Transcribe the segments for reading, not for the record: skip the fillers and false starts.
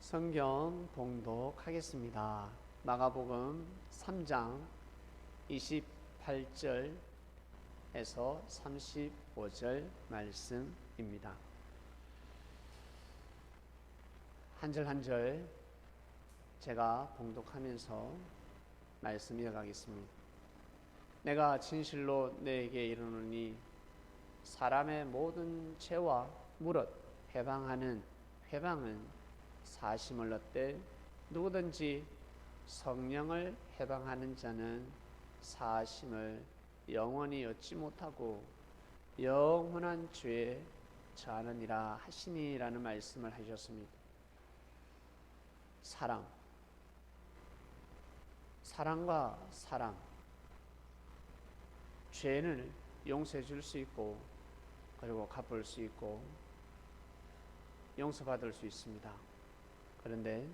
성경 봉독하겠습니다. 마가복음 3장 28절에서 35절 말씀입니다. 한 절 한 절 제가 봉독하면서 말씀 이어가겠습니다. 내가 진실로 너에게 이르노니 사람의 모든 죄와 무릇 회방하는 회방은 사심을 얻되 누구든지 성령을 해방하는 자는 사심을 영원히 얻지 못하고 영원한 죄에 처하느니라 하시니라는 말씀을 하셨습니다. 사랑과 사랑, 죄는 용서해 줄 수 있고 그리고 갚을 수 있고 용서받을 수 있습니다. 그런데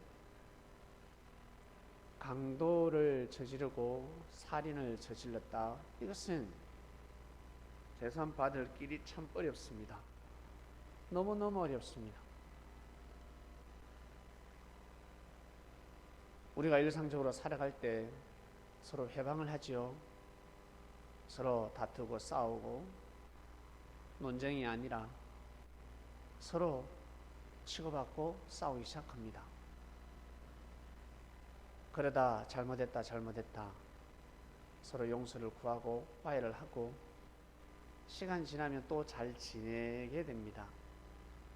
강도를 저지르고 살인을 저질렀다. 이것은 재산받을 길이 참 어렵습니다. 너무너무 어렵습니다. 우리가 일상적으로 살아갈 때 서로 회방을 하지요. 서로 다투고 싸우고 논쟁이 아니라 서로 치고받고 싸우기 시작합니다. 그러다 잘못했다 서로 용서를 구하고 화해를 하고 시간 지나면 또 잘 지내게 됩니다.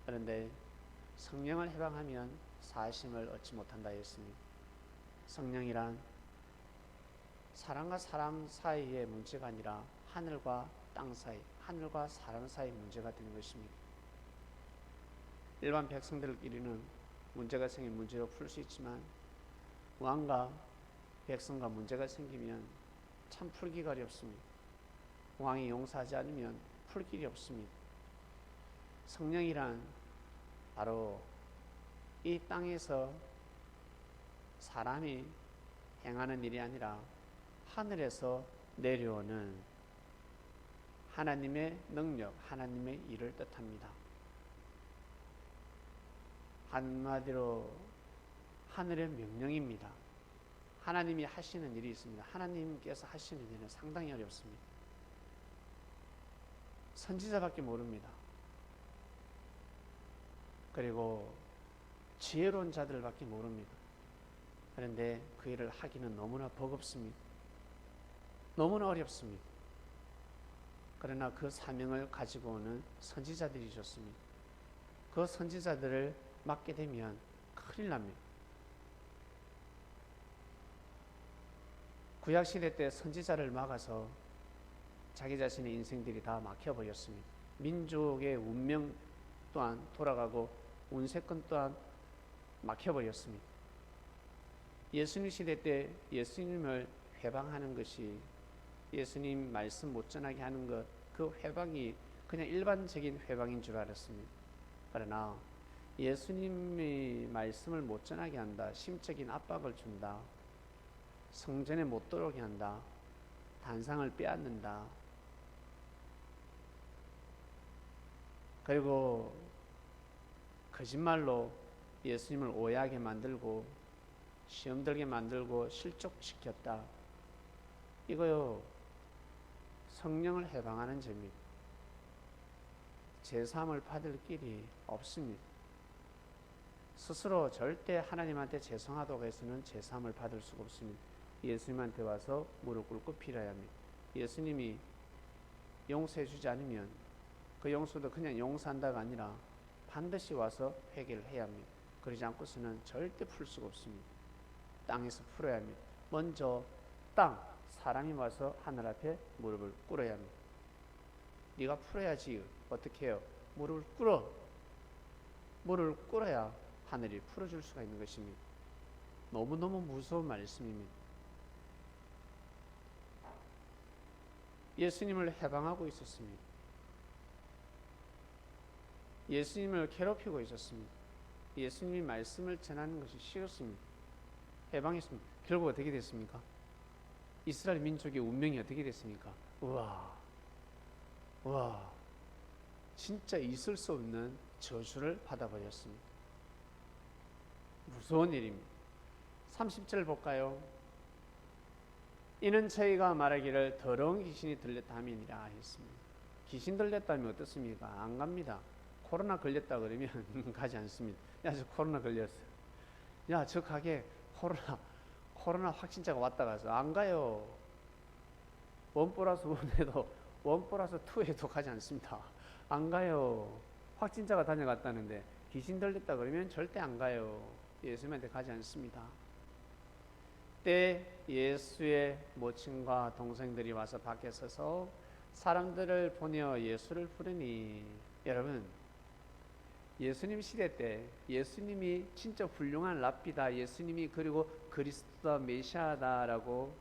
그런데 성령을 해방하면 사심을 얻지 못한다 했습니다. 성령이란 사람과 사람 사이의 문제가 아니라 하늘과 땅 사이, 하늘과 사람 사이의 문제가 되는 것입니다. 일반 백성들끼리는 문제가 생기면 문제로 풀 수 있지만 왕과 백성과 문제가 생기면 참 풀기가 어렵습니다. 왕이 용서하지 않으면 풀 길이 없습니다. 성령이란 바로 이 땅에서 사람이 행하는 일이 아니라 하늘에서 내려오는 하나님의 능력, 하나님의 일을 뜻합니다. 한마디로 하늘의 명령입니다. 하나님이 하시는 일이 있습니다. 하나님께서 하시는 일은 상당히 어렵습니다. 선지자밖에 모릅니다. 그리고 지혜로운 자들밖에 모릅니다. 그런데 그 일을 하기는 너무나 버겁습니다. 너무나 어렵습니다. 그러나 그 사명을 가지고 오는 선지자들이 좋습니다. 그 선지자들을 맡게 되면 큰일 납니다. 구약시대 때 선지자를 막아서 자기 자신의 인생들이 다 막혀버렸습니다. 민족의 운명 또한 돌아가고 운세권 또한 막혀버렸습니다. 예수님 시대 때 예수님을 회방하는 것이 예수님 말씀 못 전하게 하는 것, 그 회방이 그냥 일반적인 회방인 줄 알았습니다. 그러나 예수님의 말씀을 못 전하게 한다, 심적인 압박을 준다, 성전에 못 들어오게 한다, 단상을 빼앗는다, 그리고 거짓말로 예수님을 오해하게 만들고 시험 들게 만들고 실족시켰다. 이거요, 성령을 해방하는 죄입니다. 제사함을 받을 길이 없습니다. 스스로 절대 하나님한테 죄송하다고 해서는 제사함을 받을 수가 없습니다. 예수님한테 와서 무릎 꿇고 빌어야 합니다. 예수님이 용서해 주지 않으면 그 용서도 그냥 용서한다가 아니라 반드시 와서 회개를 해야 합니다. 그러지 않고서는 절대 풀 수가 없습니다. 땅에서 풀어야 합니다. 먼저 사람이 와서 하늘 앞에 무릎을 꿇어야 합니다. 네가 풀어야지. 어떻게 해요? 무릎을 꿇어야 하늘이 풀어줄 수가 있는 것입니다. 너무너무 무서운 말씀입니다. 예수님을 해방하고 있었습니다. 예수님을 괴롭히고 있었습니다. 예수님이 말씀을 전하는 것이 쉬웠습니다. 해방했습니다. 결국 어떻게 됐습니까? 이스라엘 민족의 운명이 어떻게 됐습니까? 우와, 진짜 있을 수 없는 저주를 받아버렸습니다. 무서운 일입니다. 30절 볼까요? 이는 저희가 말하기를 더러운 귀신이 들렸다 함이니라 했습니다. 귀신 들렸다면 어떻습니까? 안 갑니다. 코로나 걸렸다 그러면 가지 않습니다. 야, 저 코로나 걸렸어. 야, 저 가게 코로나 확진자가 왔다 가서 안 가요. 1+1에도 1+2에도 가지 않습니다. 안 가요. 확진자가 다녀갔다는데 귀신 들렸다 그러면 절대 안 가요. 예수님한테 가지 않습니다. 때 예수의 모친과 동생들이 와서 밖에 서서 사람들을 보내어 예수를 부르니, 여러분, 예수님 시대 때 예수님이 진짜 훌륭한 랍비다, 예수님이 그리고 그리스도다, 메시아다라고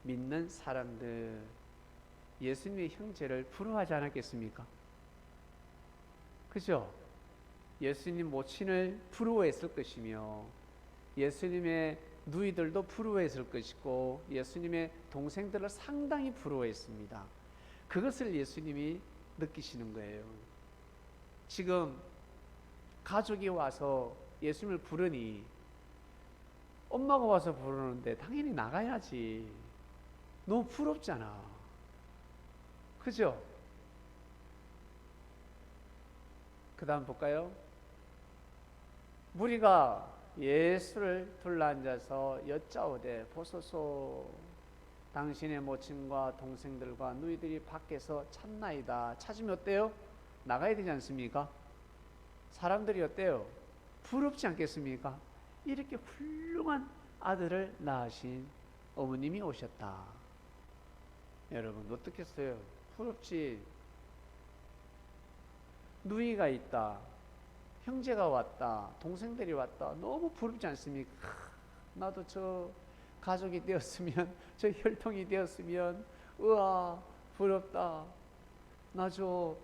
믿는 사람들, 예수님의 형제를 부러워하지 않았겠습니까? 그죠? 예수님 모친을 부러워했을 것이며 예수님의 누이들도 부러워했을 것이고 예수님의 동생들을 상당히 부러워했습니다. 그것을 예수님이 느끼시는 거예요. 지금 가족이 와서 예수님을 부르니 엄마가 와서 부르는데 당연히 나가야지. 너무 부럽잖아. 그죠? 그 다음 볼까요? 무리가 예수를 둘러앉아서 여짜오되 보소서 당신의 모친과 동생들과 누이들이 밖에서 찾나이다. 찾으면 어때요? 나가야 되지 않습니까? 사람들이 어때요? 부럽지 않겠습니까? 이렇게 훌륭한 아들을 낳으신 어머님이 오셨다. 여러분 어떻겠어요? 부럽지. 누이가 있다, 형제가 왔다, 동생들이 왔다. 너무 부럽지 않습니까? 나도 저 가족이 되었으면, 저 혈통이 되었으면, 우와 부럽다. 나 저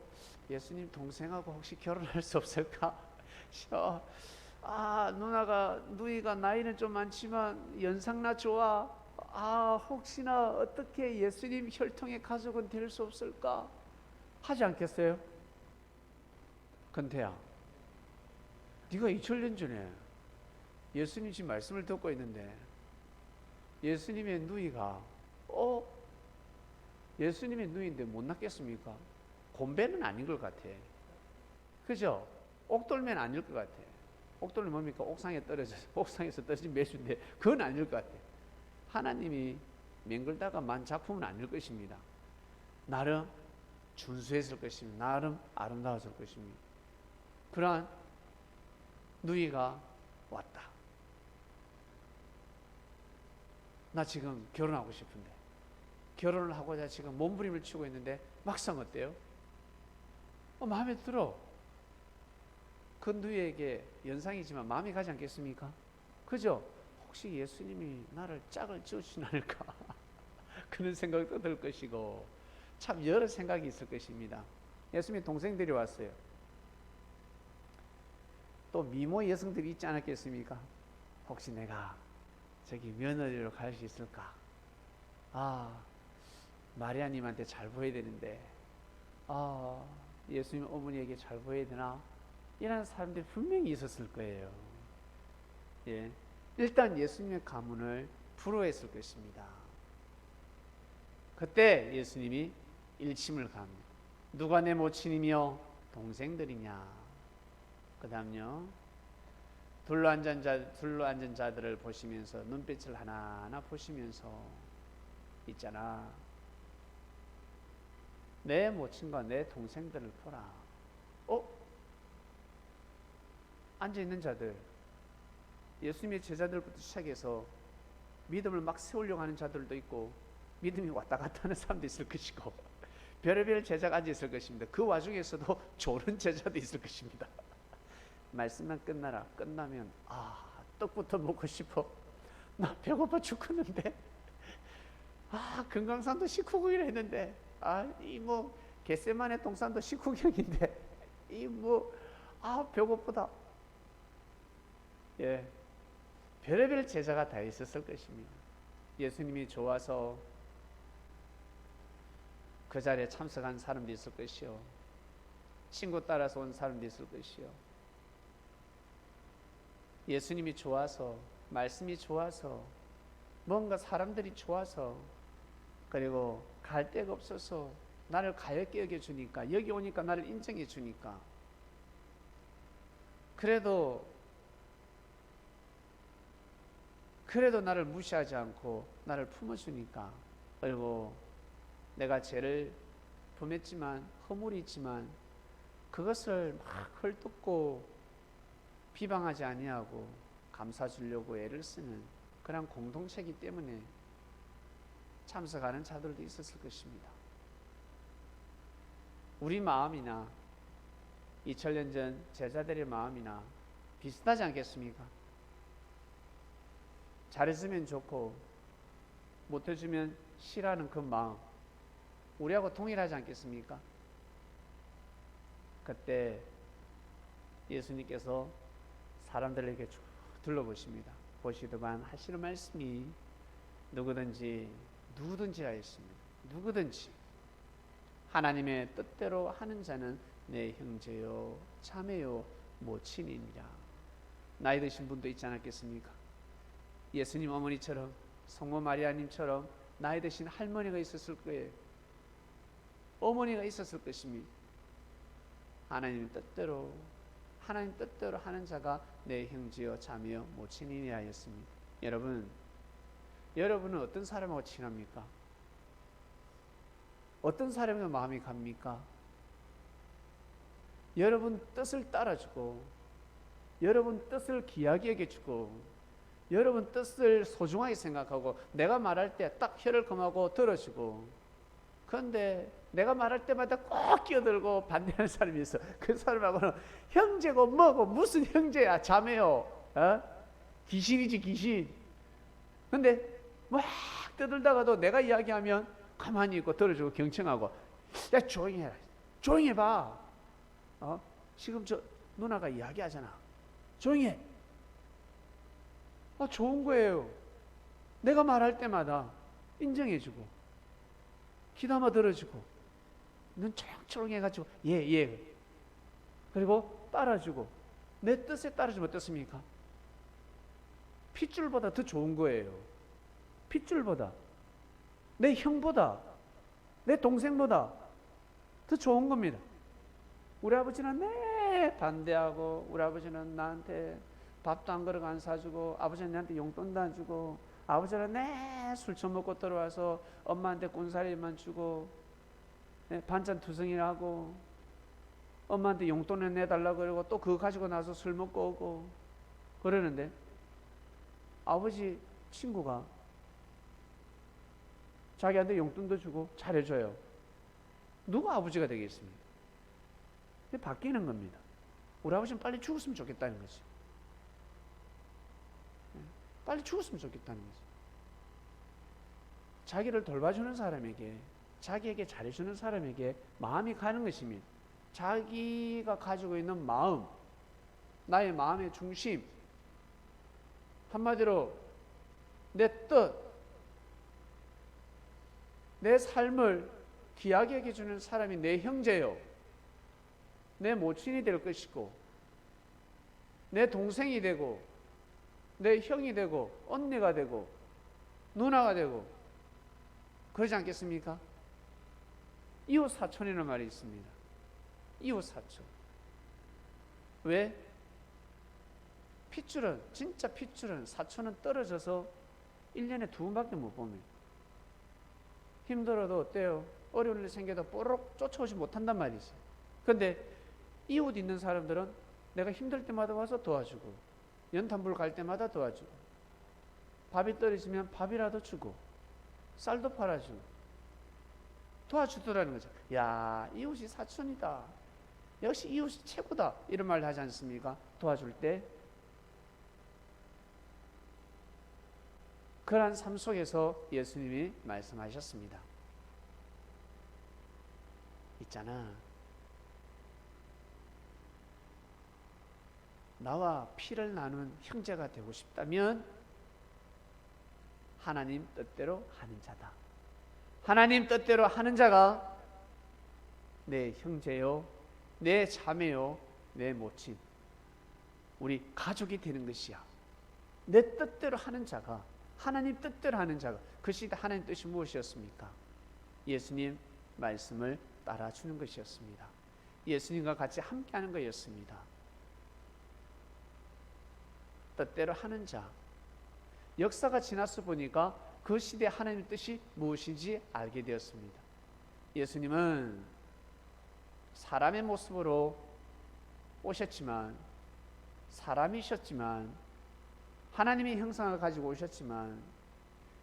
예수님 동생하고 혹시 결혼할 수 없을까? 누나가, 누이가 나이는 좀 많지만 연상나 좋아. 혹시나 어떻게 예수님 혈통의 가족은 될 수 없을까? 하지 않겠어요? 근태야, 네가 2000년 전에 예수님 지금 말씀을 듣고 있는데 예수님의 누이가 예수님의 누이인데 못 낳겠습니까? 곰배는 아닌 것 같아. 그죠? 옥돌매는 아닐 것 같아. 옥돌매 뭡니까? 옥상에서 떨어진 매주인데 그건 아닐 것 같아. 하나님이 맹글다가 만 작품은 아닐 것입니다. 나름 준수했을 것입니다. 나름 아름다웠을 것입니다. 그러한 누이가 왔다. 나 지금 결혼하고 싶은데, 결혼을 하고자 지금 몸부림을 치고 있는데 막상 어때요? 마음에 들어. 그 누이에게 연상이지만 마음이 가지 않겠습니까? 그죠? 혹시 예수님이 나를 짝을 지어주진 않을까? 그런 생각도 들 것이고 참 여러 생각이 있을 것입니다. 예수님의 동생들이 왔어요. 또 미모 여성들이 있지 않았겠습니까? 혹시 내가 저기 며느리로 갈 수 있을까? 마리아님한테 잘 보여야 되는데, 예수님 어머니에게 잘 보여야 되나? 이런 사람들이 분명히 있었을 거예요. 예. 일단 예수님의 가문을 부러워했을 것입니다. 그때 예수님이 일침을 갑니다. 누가 내 모친이며 동생들이냐? 그 다음요, 둘러앉은 자들을 보시면서 눈빛을 하나하나 보시면서 있잖아. 내 모친과 내 동생들을 보라. 앉아있는 자들, 예수님의 제자들부터 시작해서 믿음을 막 세우려고 하는 자들도 있고 믿음이 왔다 갔다 하는 사람도 있을 것이고 별의별 제자가 앉아있을 것입니다. 그 와중에서도 조는 제자도 있을 것입니다. 말씀만 끝나면 떡부터 먹고 싶어. 나 배고파 죽겠는데. 금강산도 식후경이라 했는데 겟세마네 동산도 식후경인데 배고프다. 예, 별의별 제자가 다 있었을 것입니다. 예수님이 좋아서 그 자리에 참석한 사람도 있을 것이요, 친구 따라서 온 사람도 있을 것이요. 예수님이 좋아서, 말씀이 좋아서, 뭔가 사람들이 좋아서, 그리고 갈 데가 없어서 나를 가엾게 여겨주니까, 여기 오니까 나를 인정해 주니까, 그래도 나를 무시하지 않고 나를 품어주니까, 그리고 내가 죄를 범했지만, 허물이 있지만 그것을 막 헐뜯고 비방하지 아니하고 감싸 주려고 애를 쓰는 그런 공동체이기 때문에 참석하는 자들도 있었을 것입니다. 우리 마음이나 2000년 전 제자들의 마음이나 비슷하지 않겠습니까? 잘해주면 좋고 못해주면 싫어하는 그 마음, 우리하고 동일하지 않겠습니까? 그때 예수님께서 사람들에게 쭉 둘러보십니다. 보시더만 하시는 말씀이 누구든지 하였습니다. 누구든지 하나님의 뜻대로 하는 자는 내 형제요 자매요 모친이니라. 나이 드신 분도 있지 않았겠습니까? 예수님 어머니처럼, 성모 마리아님처럼 나이 드신 할머니가 있었을 거예요. 어머니가 있었을 것입니다. 하나님 뜻대로 하는 자가 내 형제요 자매요 모친이니라 하였습니다. 여러분은 어떤 사람하고 친합니까? 어떤 사람의 마음이 갑니까? 여러분 뜻을 따라주고, 여러분 뜻을 귀하게 여겨주고, 여러분 뜻을 소중하게 생각하고, 내가 말할 때 딱 혀를 검하고 들어주고, 그런데 내가 말할 때마다 꼭 끼어들고 반대하는 사람이 있어. 그 사람하고는 형제고 뭐고 무슨 형제야, 자매요, 귀신이지 귀신. 근데 막 떠들다가도 내가 이야기하면 가만히 있고 들어주고 경청하고, 야 조용히 해라, 조용히 해봐, 지금 저 누나가 이야기하잖아, 조용히 해. 좋은 거예요. 내가 말할 때마다 인정해주고 귀담아 들어주고 눈 초롱초롱 해가지고 예 그리고 따라주고, 내 뜻에 따라주면 어떻습니까? 핏줄보다 더 좋은 거예요. 핏줄보다, 내 형보다, 내 동생보다 더 좋은 겁니다. 우리 아버지는 내 반대하고, 우리 아버지는 나한테 밥도 한 그릇 안 사주고, 아버지는 나한테 용돈도 안 주고, 아버지는 내 술 처먹고 들어와서 엄마한테 꾼살이만 주고, 반찬 투성이나 하고, 엄마한테 용돈을 내달라고 그러고 또 그거 가지고 나서 술 먹고 오고 그러는데, 아버지 친구가 자기한테 용돈도 주고 잘해줘요. 누가 아버지가 되겠습니까? 바뀌는 겁니다. 우리 아버지는 빨리 죽었으면 좋겠다는 거지. 빨리 죽었으면 좋겠다는 거지. 자기를 돌봐주는 사람에게, 자기에게 잘해주는 사람에게 마음이 가는 것입니다. 자기가 가지고 있는 마음, 나의 마음의 중심, 한마디로 내 뜻, 내 삶을 귀하게 여겨주는 사람이 내 형제요, 내 모친이 될 것이고, 내 동생이 되고, 내 형이 되고, 언니가 되고, 누나가 되고, 그러지 않겠습니까? 이웃 사촌이라는 말이 있습니다. 이웃 사촌. 왜? 핏줄은, 진짜 핏줄은, 사촌은 떨어져서 1년에 2번밖에 못 봅니다. 힘들어도 어때요? 어려운 일 생겨도 뽀록 쫓아오지 못한단 말이지. 근데 이웃 있는 사람들은 내가 힘들 때마다 와서 도와주고, 연탄불 갈 때마다 도와주고, 밥이 떨어지면 밥이라도 주고, 쌀도 팔아주고 도와주더라는 거죠. 야, 이웃이 사촌이다, 역시 이웃이 최고다, 이런 말 하지 않습니까? 도와줄 때. 그러한 삶 속에서 예수님이 말씀하셨습니다. 있잖아, 나와 피를 나눈 형제가 되고 싶다면 하나님 뜻대로 하는 자다. 하나님 뜻대로 하는 자가 내 형제요, 내 자매요, 내 모친. 우리 가족이 되는 것이야. 내 뜻대로 하는 자가, 하나님 뜻대로 하는 자가, 그 시대 하나님 뜻이 무엇이었습니까? 예수님 말씀을 따라주는 것이었습니다. 예수님과 같이 함께하는 것이었습니다. 뜻대로 하는 자. 역사가 지나서 보니까 그 시대 하나님의 뜻이 무엇인지 알게 되었습니다. 예수님은 사람의 모습으로 오셨지만, 사람이셨지만, 하나님의 형상을 가지고 오셨지만,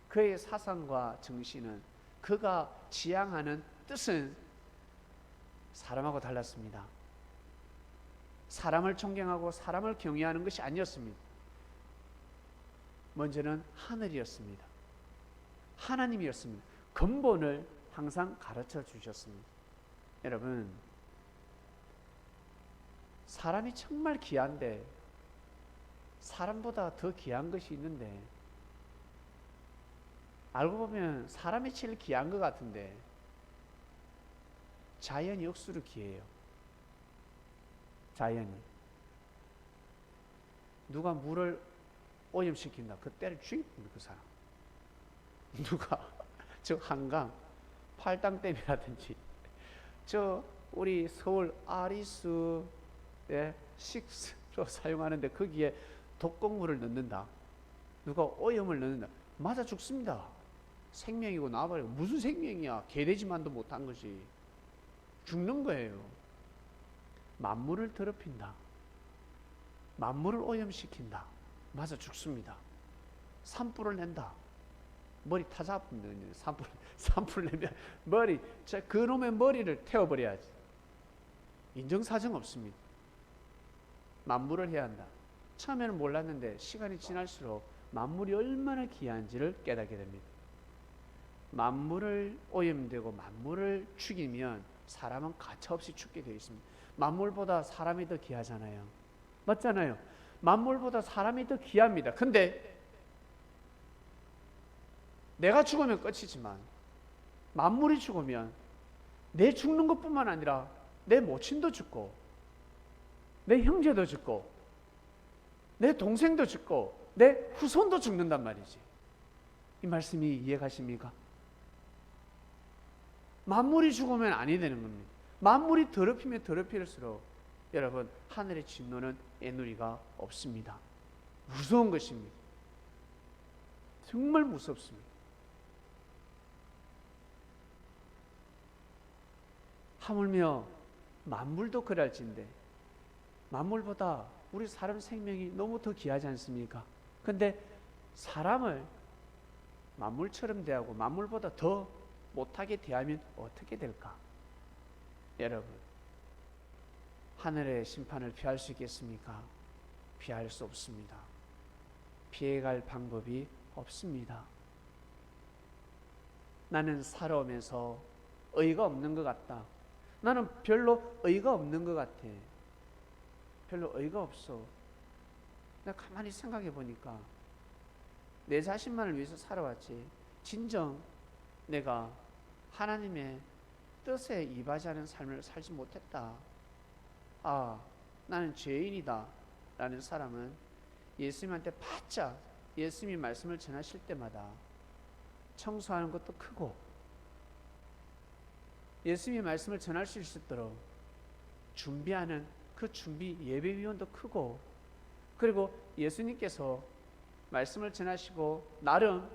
그의 사상과 정신은, 그가 지향하는 뜻은 사람하고 달랐습니다. 사람을 존경하고 사람을 경외하는 것이 아니었습니다. 먼저는 하늘이었습니다. 하나님이었습니다. 근본을 항상 가르쳐 주셨습니다. 여러분, 사람이 정말 귀한데 사람보다 더 귀한 것이 있는데, 알고 보면 사람이 제일 귀한 것 같은데 자연이 억수로 귀해요. 자연이. 누가 물을 오염시킨다, 그때를 죽입니다. 그 사람. 누가 저 한강 팔당댐이라든지 저 우리 서울 아리수의 식수로 사용하는데 거기에 독극물을 넣는다, 누가 오염을 넣는다, 맞아 죽습니다. 생명이고 나와버리고, 무슨 생명이야, 개돼지만도 못한 것이 죽는 거예요. 만물을 더럽힌다, 만물을 오염시킨다, 맞아 죽습니다. 산불을 낸다, 머리 타잡는, 산불 내면 머리, 그놈의 머리를 태워버려야지. 인정사정 없습니다. 만물을 해야 한다. 처음에는 몰랐는데 시간이 지날수록 만물이 얼마나 귀한지를 깨닫게 됩니다. 만물을 오염되고 만물을 죽이면 사람은 가차없이 죽게 되어 있습니다. 만물보다 사람이 더 귀하잖아요. 맞잖아요. 만물보다 사람이 더 귀합니다. 근데 내가 죽으면 끝이지만 만물이 죽으면 내 죽는 것뿐만 아니라 내 모친도 죽고 내 형제도 죽고 내 동생도 죽고 내 후손도 죽는단 말이지. 이 말씀이 이해가십니까? 만물이 죽으면 아니 되는 겁니다. 만물이 더럽히면 더럽힐수록 여러분, 하늘의 진노는 애누리가 없습니다. 무서운 것입니다. 정말 무섭습니다. 하물며 만물도 그럴진데, 만물보다 우리 사람 생명이 너무 더 귀하지 않습니까? 근데 사람을 만물처럼 대하고 만물보다 더 못하게 대하면 어떻게 될까? 여러분, 하늘의 심판을 피할 수 있겠습니까? 피할 수 없습니다. 피해갈 방법이 없습니다. 나는 살아오면서 의의가 없는 것 같다. 나는 별로 의의가 없는 것 같아. 별로 의의가 없어. 내가 가만히 생각해 보니까 내 자신만을 위해서 살아왔지, 진정 내가 하나님의 뜻에 이바지하는 삶을 살지 못했다. 아, 나는 죄인이다 라는 사람은 예수님한테 바짝 예수님이 말씀을 전하실 때마다 청소하는 것도 크고, 예수님이 말씀을 전할 수 있도록 준비하는 그 준비 예배위원도 크고, 그리고 예수님께서 말씀을 전하시고 나름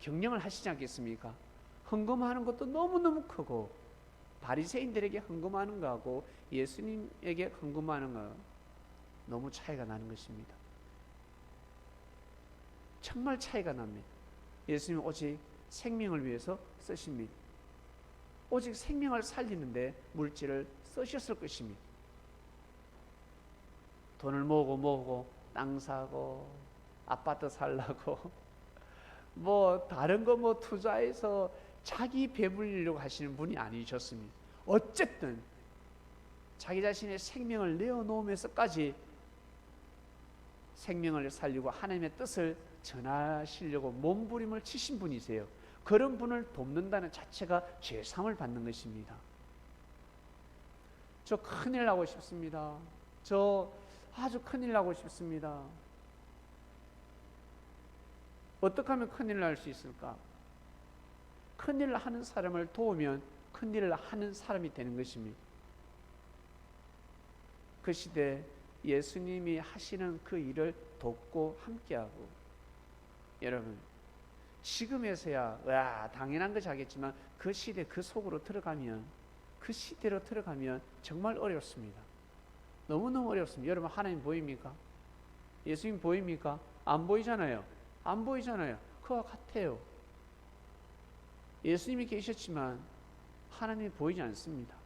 경영을 하시지 않겠습니까? 헌금하는 것도 너무너무 크고, 바리새인들에게 헌금하는 거하고 예수님에게 헌금하는 거 너무 차이가 나는 것입니다. 정말 차이가 납니다. 예수님은 오직 생명을 위해서 쓰십니다. 오직 생명을 살리는데 물질을 쓰셨을 것입니다. 돈을 모으고 땅 사고 아파트 살라고 뭐 다른 거 뭐 투자해서 자기 배불리려고 하시는 분이 아니셨습니다. 어쨌든 자기 자신의 생명을 내어놓으면서까지 생명을 살리고 하나님의 뜻을 전하시려고 몸부림을 치신 분이세요. 그런 분을 돕는다는 자체가 죄상을 받는 것입니다. 저 큰일 나고 싶습니다. 저 아주 큰일 나고 싶습니다. 어떻게 하면 큰일 날 수 있을까? 큰일을 하는 사람을 도우면 큰일을 하는 사람이 되는 것입니다. 그 시대 예수님이 하시는 그 일을 돕고 함께하고, 여러분 지금에서야 와 당연한 것이 하겠지만 그 시대 그 속으로 들어가면, 그 시대로 들어가면 정말 어렵습니다. 너무너무 어렵습니다. 여러분 하나님 보입니까? 예수님 보입니까? 안 보이잖아요. 안 보이잖아요. 그와 같아요. 예수님이 계셨지만 하나님이 보이지 않습니다.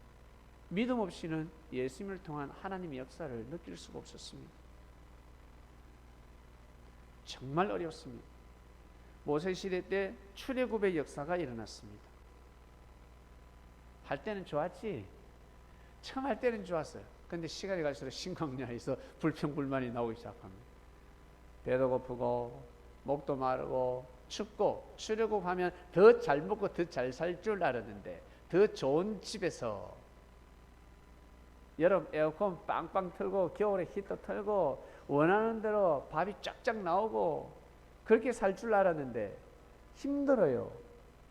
믿음 없이는 예수님을 통한 하나님의 역사를 느낄 수가 없었습니다. 정말 어렵습니다. 모세 시대 때 출애굽의 역사가 일어났습니다. 할 때는 좋았지. 처음 할 때는 좋았어요. 근데 시간이 갈수록 신광야에서 불평불만이 나오기 시작합니다. 배도 고프고 목도 마르고 춥고, 출애굽하면 더 잘 먹고 더 잘 살 줄 알았는데, 더 좋은 집에서 여름 에어컨 빵빵 틀고 겨울에 히터 틀고 원하는 대로 밥이 쫙쫙 나오고 그렇게 살 줄 알았는데 힘들어요.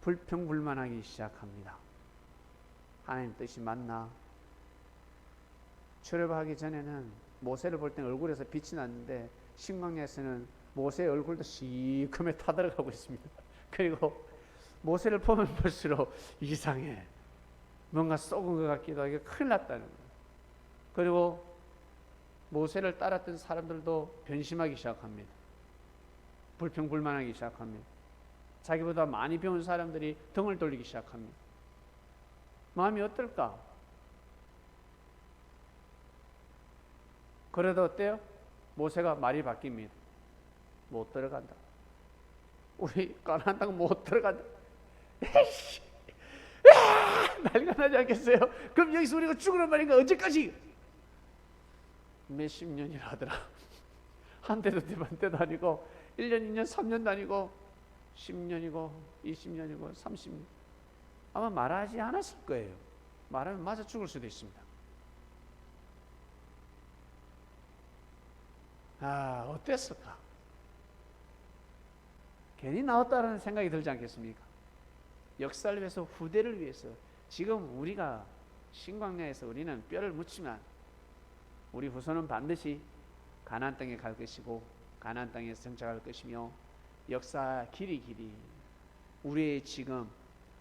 불평불만하기 시작합니다. 하나님 뜻이 맞나? 출애굽하기 전에는 모세를 볼 때 얼굴에서 빛이 났는데 신광야에서는 모세의 얼굴도 시커매 타들어가고 있습니다. 그리고 모세를 보면 볼수록 이상해. 뭔가 썩은 것 같기도 하고 큰일 났다는 거예요. 그리고 모세를 따랐던 사람들도 변심하기 시작합니다. 불평불만하기 시작합니다. 자기보다 많이 배운 사람들이 등을 돌리기 시작합니다. 마음이 어떨까? 그래도 어때요? 모세가 말이 바뀝니다. 못 들어간다. 우리 가나안 땅 못 들어간다. 에이씨, 난리가 나지 않겠어요? 그럼 여기서 우리가 죽으란 말인가? 언제까지? 몇십 년이라 하더라. 한 대도 반 때도 아니고 1년, 2년, 3년도 아니고 10년이고 20년이고 30년. 아마 말하지 않았을 거예요. 말하면 맞아 죽을 수도 있습니다. 아, 어땠을까? 괜히 나왔다라는 생각이 들지 않겠습니까? 역사를 위해서, 후대를 위해서. 지금 우리가 신광야에서 우리는 뼈를 묻지만 우리 후손은 반드시 가나안 땅에 갈 것이고 가나안 땅에 정착할 것이며, 역사 길이 우리의 지금,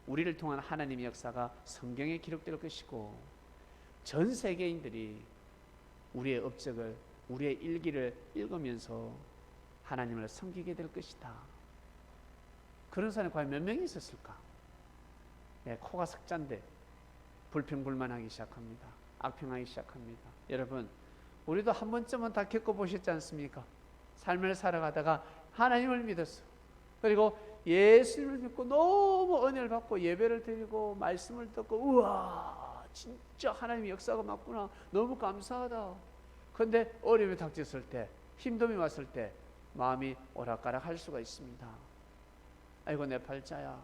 우리를 통한 하나님의 역사가 성경에 기록될 것이고, 전 세계인들이 우리의 업적을, 우리의 일기를 읽으면서 하나님을 섬기게 될 것이다. 그런 사람이 과연 몇 명이 있었을까? 네, 코가 석잔데 불평불만하기 시작합니다. 악평하기 시작합니다. 여러분, 우리도 한 번쯤은 다 겪어보셨지 않습니까? 삶을 살아가다가 하나님을 믿었어. 그리고 예수님을 믿고 너무 은혜를 받고 예배를 드리고 말씀을 듣고, 우와 진짜 하나님의 역사가 맞구나, 너무 감사하다. 그런데 어려움이 닥쳤을 때, 힘듦이 왔을 때 마음이 오락가락할 수가 있습니다. 아이고 내 팔자야.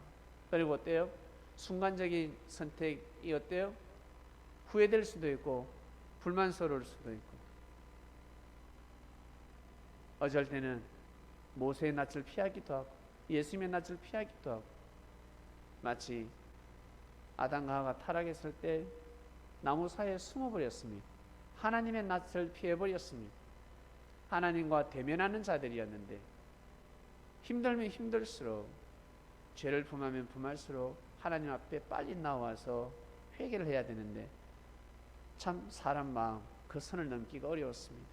그리고 어때요? 순간적인 선택이 어때요? 후회될 수도 있고 불만스러울 수도 있고, 어쩔 때는 모세의 낯을 피하기도 하고 예수님의 낯을 피하기도 하고, 마치 아담과 하와가 타락했을 때 나무 사이에 숨어버렸습니다. 하나님의 낯을 피해버렸습니다. 하나님과 대면하는 자들이었는데 힘들면 힘들수록, 죄를 품으면 품을수록 하나님 앞에 빨리 나와서 회개를 해야 되는데 참 사람 마음 그 선을 넘기가 어려웠습니다.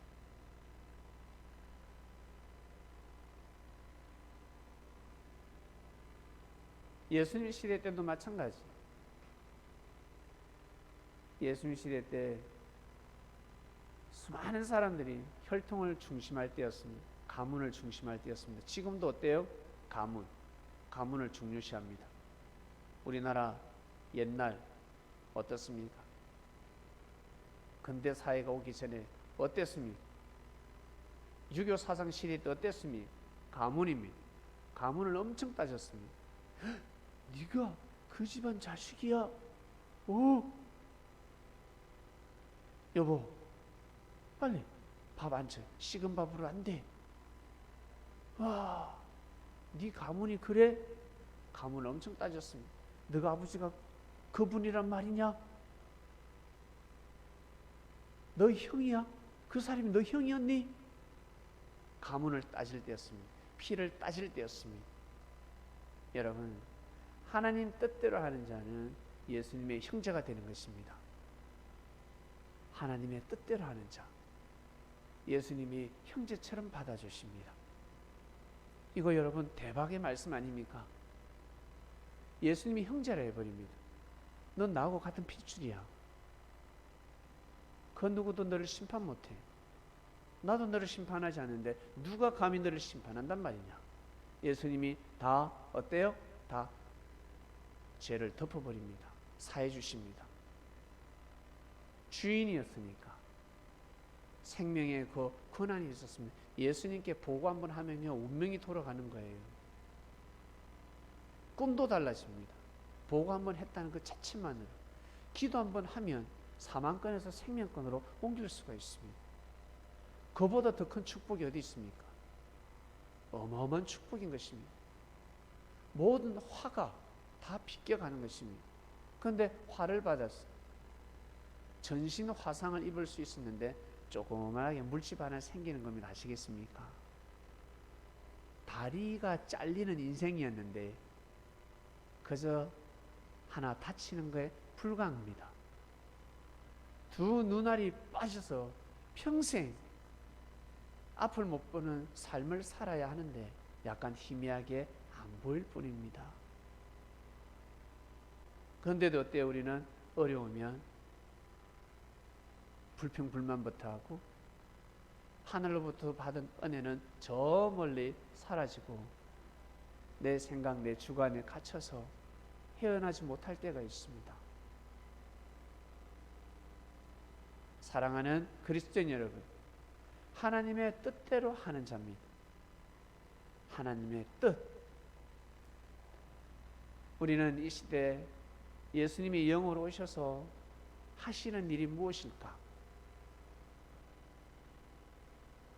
예수님 시대 때도 마찬가지. 예수님 시대 때 수많은 사람들이 혈통을 중심할 때였습니다. 가문을 중심할 때였습니다. 지금도 어때요? 가문을 중요시합니다. 우리나라 옛날 어떻습니까? 근대 사회가 오기 전에 어땠습니까? 유교 사상 시대 때 어땠습니까? 가문입니다. 가문을 엄청 따졌습니다. 네가 그 집안 자식이야? 오, 여보, 빨리 밥 안 줘. 식은 밥으로 안 돼. 와, 네 가문이 그래? 가문 엄청 따졌습니다. 너가 아버지가 그분이란 말이냐? 너 형이야? 그 사람이 너 형이었니? 가문을 따질 때였습니다. 피를 따질 때였습니다. 여러분, 하나님 뜻대로 하는 자는 예수님의 형제가 되는 것입니다. 하나님의 뜻대로 하는 자, 예수님이 형제처럼 받아주십니다. 이거 여러분 대박의 말씀 아닙니까? 예수님이 형제라 해버립니다. 넌 나하고 같은 핏줄이야. 그 누구도 너를 심판 못해. 나도 너를 심판하지 않는데 누가 감히 너를 심판한단 말이냐. 예수님이 다 어때요? 다 죄를 덮어버립니다. 사해 주십니다. 주인이었으니까 생명의 그 권한이 있었습니다. 예수님께 보고 한번 하면요 운명이 돌아가는 거예요. 꿈도 달라집니다. 보고 한번 했다는 그 자체만으로, 기도 한번 하면 사망권에서 생명권으로 옮길 수가 있습니다. 그보다 더 큰 축복이 어디 있습니까? 어마어마한 축복인 것입니다. 모든 화가 다 비껴가는 것입니다. 그런데 화를 받았어. 전신 화상을 입을 수 있었는데 조그만하게 물집 하나 생기는 겁니다. 아시겠습니까? 다리가 잘리는 인생이었는데 그저 하나 다치는 거에 불과합니다. 두 눈알이 빠져서 평생 앞을 못 보는 삶을 살아야 하는데 약간 희미하게 안 보일 뿐입니다. 그런데도 어때요? 우리는 어려우면 불평불만부터 하고 하늘로부터 받은 은혜는 저 멀리 사라지고 내 생각, 내 주관에 갇혀서 헤어나지 못할 때가 있습니다. 사랑하는 그리스도인 여러분, 하나님의 뜻대로 하는 자입니다. 하나님의 뜻. 우리는 이 시대에 예수님이 영으로 오셔서 하시는 일이 무엇일까?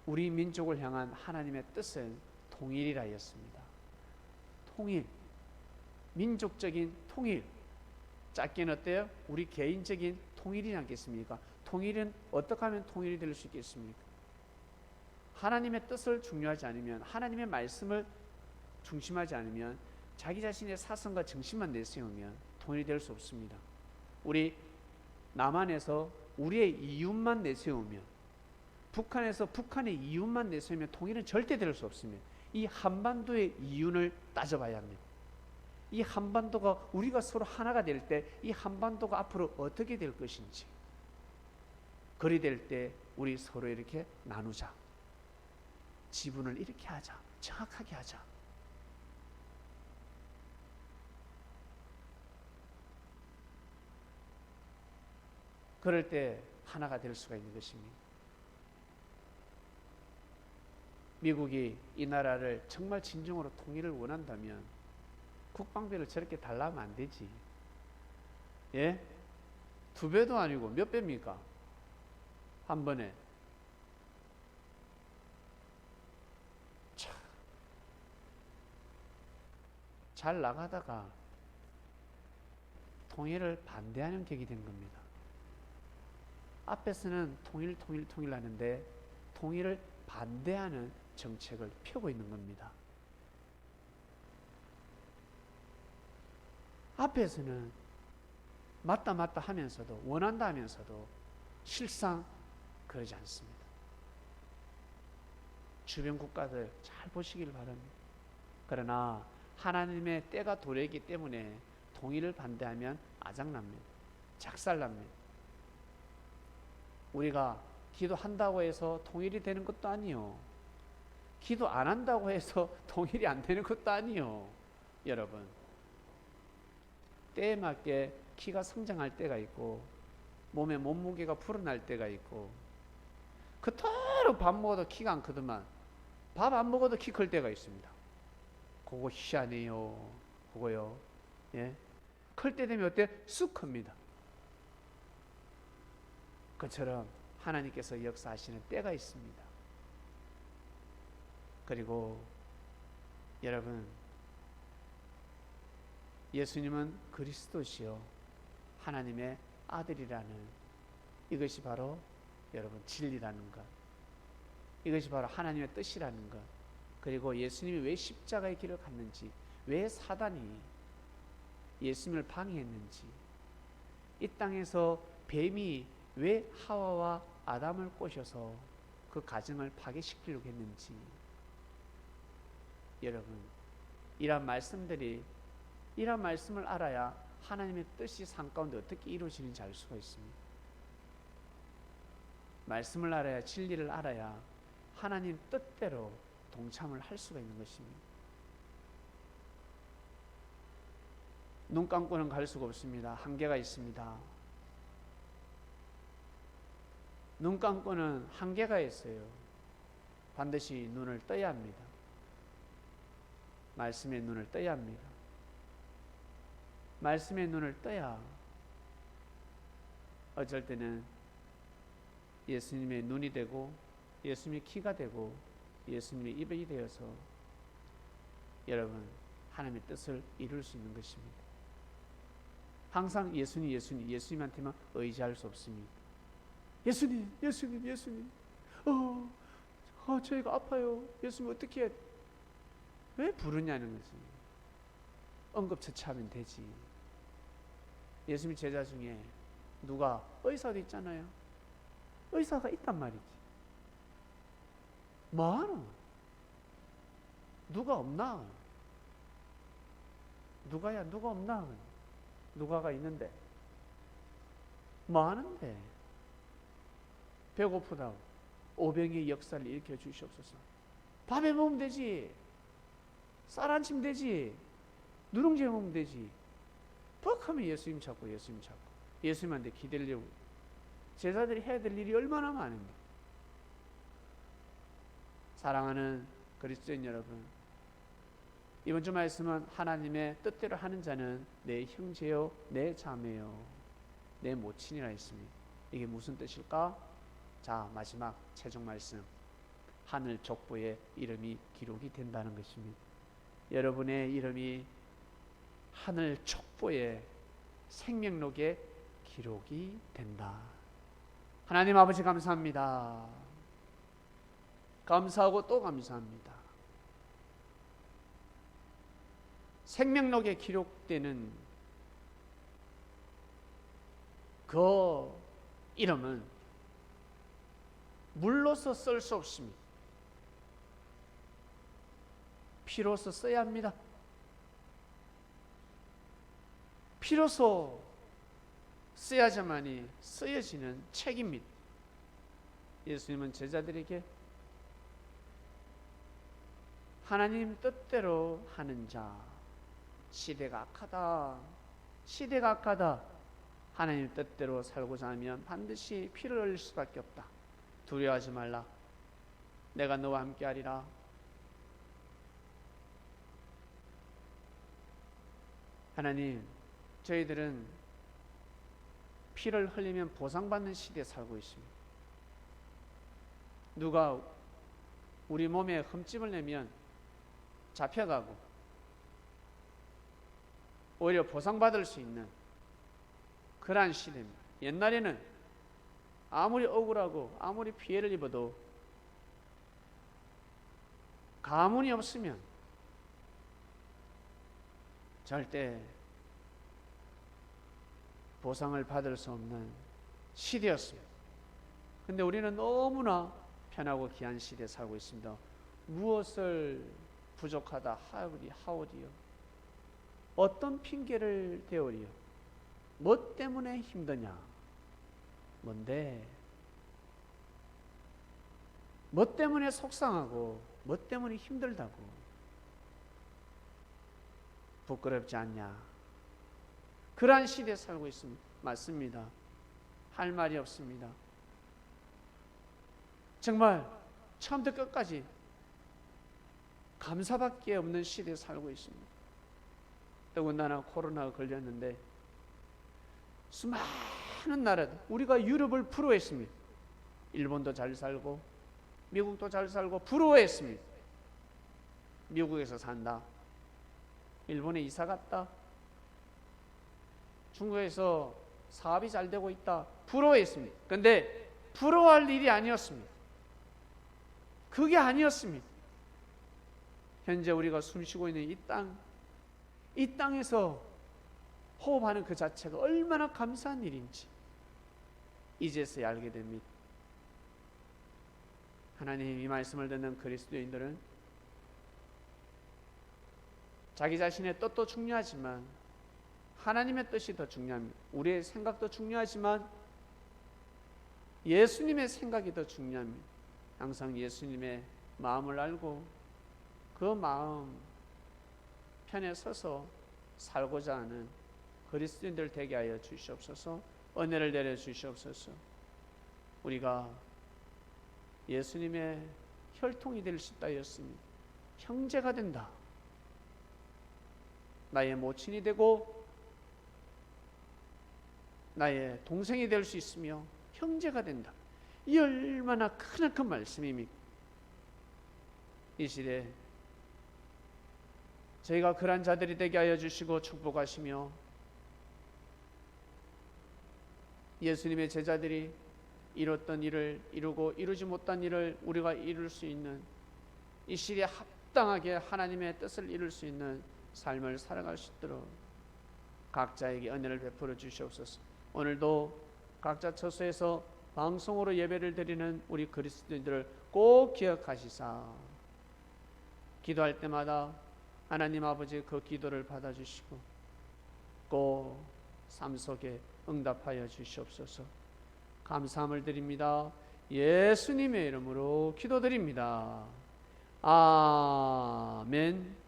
우리 민족을 향한 하나님의 뜻은 통일이라 했습니다. 통일, 민족적인 통일. 짧게는 어때요? 우리 개인적인 통일이지 않겠습니까? 통일은 어떻게 하면 통일이 될 수 있겠습니까? 하나님의 뜻을 중요하지 않으면, 하나님의 말씀을 중심하지 않으면, 자기 자신의 사성과 정신만 내세우면 통일이 될 수 없습니다. 우리 남한에서 우리의 이웃만 내세우면, 북한에서 북한의 이웃만 내세우면 통일은 절대 될 수 없습니다. 이 한반도의 이윤을 따져봐야 합니다. 이 한반도가, 우리가 서로 하나가 될 때 이 한반도가 앞으로 어떻게 될 것인지, 그리 될 때 우리 서로 이렇게 나누자, 지분을 이렇게 하자, 정확하게 하자. 그럴 때 하나가 될 수가 있는 것입니다. 미국이 이 나라를 정말 진정으로 통일을 원한다면 국방비를 저렇게 달라면 안 되지. 예? 2배도 아니고 몇 배입니까? 한 번에. 참. 잘 나가다가 통일을 반대하는 격이 된 겁니다. 앞에서는 통일 하는데 통일을 반대하는 정책을 펴고 있는 겁니다. 앞에서는 맞다 하면서도, 원한다 하면서도 실상 그러지 않습니다. 주변 국가들 잘 보시길 바랍니다. 그러나 하나님의 때가 도래했기 때문에 통일을 반대하면 아작납니다. 작살납니다. 우리가 기도한다고 해서 통일이 되는 것도 아니요, 기도 안 한다고 해서 통일이 안 되는 것도 아니요. 여러분, 때에 맞게 키가 성장할 때가 있고 몸의 몸무게가 불어날 때가 있고, 그토록 밥 먹어도 키가 안 크더만 밥 안 먹어도 키 클 때가 있습니다. 그거 희한해요. 그거요. 예? 클 때 되면 어때? 쑥 큽니다. 그처럼 하나님께서 역사하시는 때가 있습니다. 그리고 여러분, 예수님은 그리스도시요 하나님의 아들이라는, 이것이 바로 여러분 진리라는 것, 이것이 바로 하나님의 뜻이라는 것, 그리고 예수님이 왜 십자가의 길을 갔는지, 왜 사단이 예수님을 방해했는지, 이 땅에서 뱀이 왜 하와와 아담을 꼬셔서 그 가정을 파괴시키려고 했는지, 여러분, 이런 말씀을 알아야 하나님의 뜻이 삶 가운데 어떻게 이루어지는지 알 수가 있습니다. 말씀을 알아야, 진리를 알아야 하나님 뜻대로 동참을 할 수가 있는 것입니다. 눈 감고는 갈 수가 없습니다. 한계가 있습니다. 눈 감고는 한계가 있어요. 반드시 눈을 떠야 합니다. 말씀의 눈을 떠야 합니다. 말씀의 눈을 떠야 어쩔 때는 예수님의 눈이 되고 예수님의 귀가 되고 예수님의 입이 되어서 여러분 하나님의 뜻을 이룰 수 있는 것입니다. 항상 예수님한테만 의지할 수 없습니다. 예수님, 저희가 아파요. 예수님 어떻게 해? 왜 부르냐는 거지. 응급처치하면 되지. 예수님 제자 중에 누가 의사도 있잖아요. 의사가 있단 말이지. 뭐하노? 누가 없나? 누가 없나? 누가가 있는데 뭐하는데? 배고프다고 오병이의 역사를 일으켜 주시옵소서. 밥에 먹으면 되지. 쌀 안 치면 되지. 누룽지에 먹으면 되지. 뻑하면 예수님 찾고 예수님한테 기대려고. 제자들이 해야 될 일이 얼마나 많은데. 사랑하는 그리스도인 여러분, 이번 주 말씀은 하나님의 뜻대로 하는 자는 내 형제요 내 자매요 내 모친이라 했습니다. 이게 무슨 뜻일까? 자, 마지막 최종 말씀, 하늘 족보에 이름이 기록이 된다는 것입니다. 여러분의 이름이 하늘 족보에, 생명록에 기록이 된다. 하나님 아버지 감사합니다. 감사하고 또 감사합니다. 생명록에 기록되는 그 이름은 물로서 쓸 수 없습니다. 피로서 써야 합니다. 피로서 써야지만이 쓰여지는 책입니다. 예수님은 제자들에게 하나님 뜻대로 하는 자, 시대가 악하다. 하나님 뜻대로 살고자 하면 반드시 피를 흘릴 수밖에 없다. 두려워하지 말라. 내가 너와 함께 하리라. 하나님, 저희들은 피를 흘리면 보상받는 시대에 살고 있습니다. 누가 우리 몸에 흠집을 내면 잡혀가고 오히려 보상받을 수 있는 그러한 시대입니다. 옛날에는 아무리 억울하고 아무리 피해를 입어도 가문이 없으면 절대 보상을 받을 수 없는 시대였습니다. 그런데 우리는 너무나 편하고 귀한 시대에 살고 있습니다. 무엇을 부족하다 하오리요? 어떤 핑계를 대오리요? 뭐 때문에 힘드냐? 뭔데? 뭐 때문에 속상하고 뭐 때문에 힘들다고? 부끄럽지 않냐? 그러한 시대에 살고 있습니다. 맞습니다. 할 말이 없습니다. 정말 처음부터 끝까지 감사밖에 없는 시대에 살고 있습니다. 더군다나 코로나가 걸렸는데 수많은 나라들, 우리가 유럽을 부러워했습니다. 일본도 잘 살고 미국도 잘 살고 부러워했습니다. 미국에서 산다. 일본에 이사 갔다. 중국에서 사업이 잘 되고 있다. 부러워했습니다. 그런데 부러워할 일이 아니었습니다. 그게 아니었습니다. 현재 우리가 숨쉬고 있는 이 땅에서 호흡하는 그 자체가 얼마나 감사한 일인지 이제서야 알게 됩니다. 하나님 이 말씀을 듣는 그리스도인들은 자기 자신의 뜻도 중요하지만 하나님의 뜻이 더 중요합니다. 우리의 생각도 중요하지만 예수님의 생각이 더 중요합니다. 항상 예수님의 마음을 알고 그 마음 편에 서서 살고자 하는 그리스도인들 되게 하여 주시옵소서. 은혜를 내려 주시옵소서. 우리가 예수님의 혈통이 될 수 있다 하였습니다. 형제가 된다. 나의 모친이 되고 나의 동생이 될 수 있으며 형제가 된다. 이 얼마나 크나큰 말씀입니까? 이 시대에 저희가 그런 자들이 되게 하여 주시고 축복하시며 예수님의 제자들이 이뤘던 일을 이루고 이루지 못한 일을 우리가 이룰 수 있는 이 시대에 합당하게 하나님의 뜻을 이룰 수 있는 삶을 살아갈 수 있도록 각자에게 은혜를 베풀어 주시옵소서. 오늘도 각자 처소에서 방송으로 예배를 드리는 우리 그리스도인들을 꼭 기억하시사 기도할 때마다 하나님 아버지 그 기도를 받아주시고 꼭 삶 속에 응답하여 주시옵소서. 감사함을 드립니다. 예수님의 이름으로 기도드립니다. 아멘.